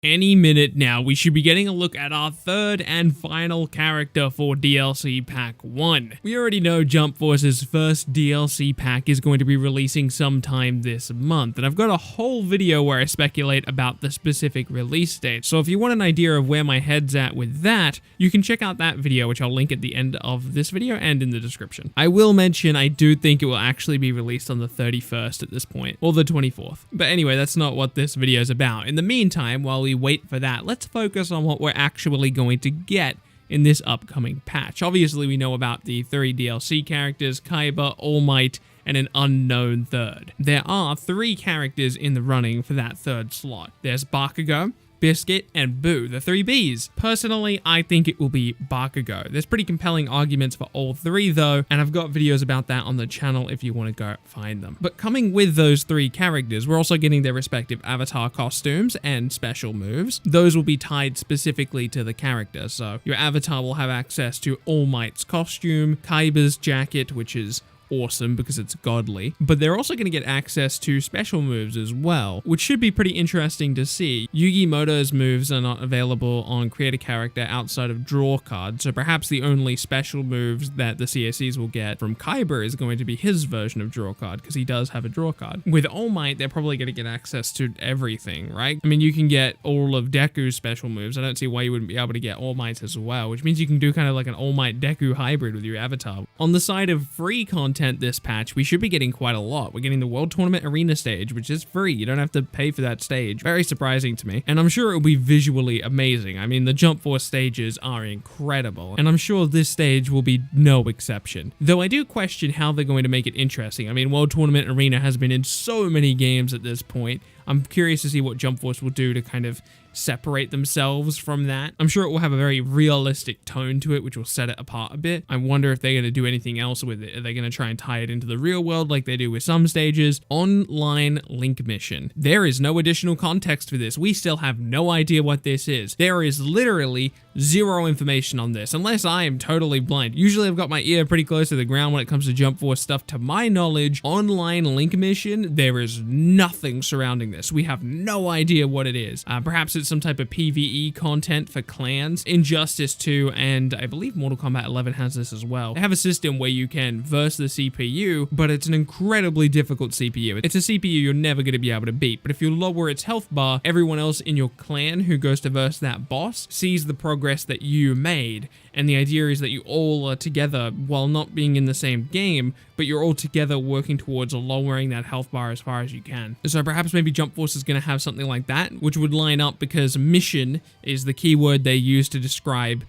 Any minute now, we should be getting a look at our third and final character for DLC Pack 1. We already know Jump Force's first DLC pack is going to be releasing sometime this month, and I've got a whole video where I speculate about the specific release date, so if you want an idea of where my head's at with that, you can check out that video, which I'll link at the end of this video and in the description. I will mention I do think it will actually be released on the 31st at this point, or the 24th. But anyway, that's not what this video is about. In the meantime, while we wait for that, let's focus on what we're actually going to get in this upcoming patch. Obviously, we know about the 3 DLC characters, Kaiba, All Might, and an unknown third. There are 3 characters in the running for that third slot. There's Bakugo, Biscuit, and Boo, the 3 Bs. Personally, I think it will be Bakugo. There's pretty compelling arguments for all 3 though, and I've got videos about that on the channel if you want to go find them. But coming with those 3 characters, we're also getting their respective avatar costumes and special moves. Those will be tied specifically to the character, so your avatar will have access to All Might's costume, Kaiba's jacket, which is awesome because it's godly, but they're also going to get access to special moves as well, which should be pretty interesting to see. Yugi Moto's moves are not available on Create a Character outside of Draw Card, so perhaps the only special moves that the CSCs will get from Kaiba is going to be his version of Draw Card, because he does have a Draw Card. With All Might, they're probably going to get access to everything, right? I mean, you can get all of Deku's special moves. I don't see why you wouldn't be able to get All Might as well, which means you can do kind of like an All Might Deku hybrid with your avatar. On the side of free content this patch, we should be getting quite a lot. We're getting the World Tournament Arena stage, which is free. You don't have to pay for that stage. Very surprising to me. And I'm sure it will be visually amazing. I mean, the Jump Force stages are incredible, and I'm sure this stage will be no exception. Though I do question how they're going to make it interesting. I mean, World Tournament Arena has been in so many games at this point. I'm curious to see what Jump Force will do to kind of separate themselves from that. I'm sure it will have a very realistic tone to it, which will set it apart a bit. I wonder if they're going to do anything else with it. Are they going to try and tie it into the real world like they do with some stages? Online link mission. There is no additional context for this. We still have no idea what this is. There is literally zero information on this, unless I am totally blind. Usually I've got my ear pretty close to the ground when it comes to Jump Force stuff. To my knowledge, online link mission, there is nothing surrounding this. We have no idea what it is. Perhaps it's some type of PvE content for clans. Injustice 2 and I believe Mortal Kombat 11 has this as well. They have a system where you can verse the CPU, but it's an incredibly difficult CPU. It's a CPU you're never going to be able to beat, but if you lower its health bar, everyone else in your clan who goes to verse that boss sees the progress that you made, and the idea is that you all are together while not being in the same game, but you're all together working towards lowering that health bar as far as you can. So perhaps maybe Jump Force is going to have something like that, which would line up because mission is the keyword they use to describe,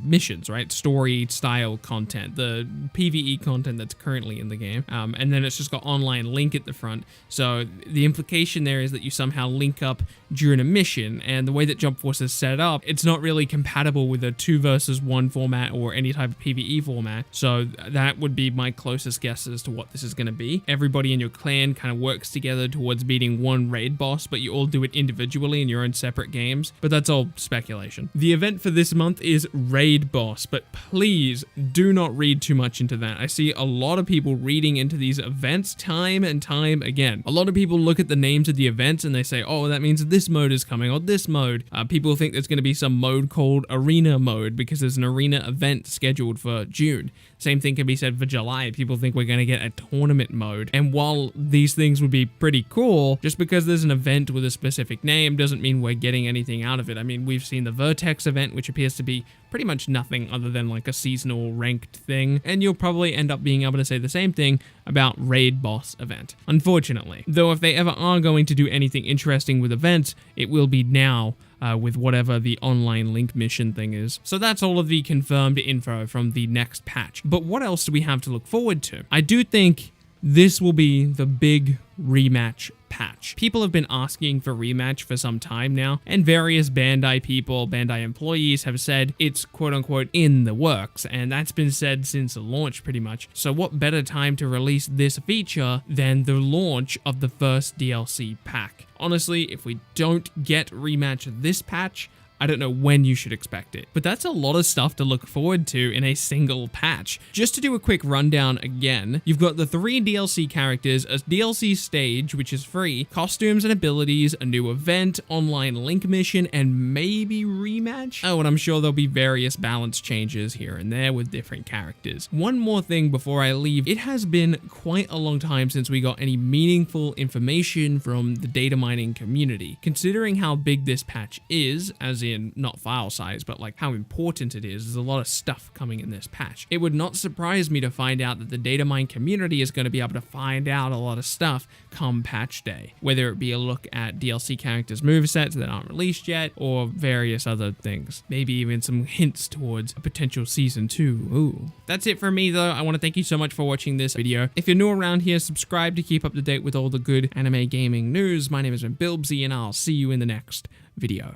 missions, right? Story style content, the PvE content that's currently in the game. And then it's just got online link at the front. So the implication there is that you somehow link up during a mission, and the way that Jump Force is set up, it's not really compatible with a 2 versus 1 format or any type of PvE format. So that would be my closest guess as to what this is going to be. Everybody in your clan kind of works together towards beating one raid boss, but you all do it individually in your own separate games. But that's all speculation. The event for this month is Raid Boss, but please do not read too much into that. I see a lot of people reading into these events time and time again. A lot of people look at the names of the events and they say, oh, that means this mode is coming, or this mode. People think there's going to be some mode called Arena Mode because there's an arena event scheduled for June. Same thing can be said for July. People think we're going to get a tournament mode. And while these things would be pretty cool, just because there's an event with a specific name doesn't mean we're getting anything out of it. I mean, we've seen the Vertex event, which appears to be pretty much nothing other than like a seasonal ranked thing. And you'll probably end up being able to say the same thing about Raid Boss event, unfortunately. Though if they ever are going to do anything interesting with events, it will be now with whatever the online link mission thing is. So that's all of the confirmed info from the next patch. But what else do we have to look forward to? I do think this will be the big rematch patch. People have been asking for rematch for some time now, and various Bandai people, Bandai employees have said it's quote-unquote in the works, and that's been said since the launch pretty much. So what better time to release this feature than the launch of the first DLC pack? Honestly, if we don't get rematch this patch, I don't know when you should expect it. But that's a lot of stuff to look forward to in a single patch. Just to do a quick rundown again, you've got the 3 DLC characters, a DLC stage, which is free, costumes and abilities, a new event, online link mission, and maybe rematch? Oh, and I'm sure there'll be various balance changes here and there with different characters. One more thing before I leave, it has been quite a long time since we got any meaningful information from the data mining community. Considering how big this patch is, as in not file size, but like how important it is, there's a lot of stuff coming in this patch. It would not surprise me to find out that the data mine community is going to be able to find out a lot of stuff come patch day, whether it be a look at DLC characters' movesets that aren't released yet, or various other things. Maybe even some hints towards a potential season 2. Ooh. That's it for me though. I want to thank you so much for watching this video. If you're new around here, subscribe to keep up to date with all the good anime gaming news. My name has been Bilbsy, and I'll see you in the next video.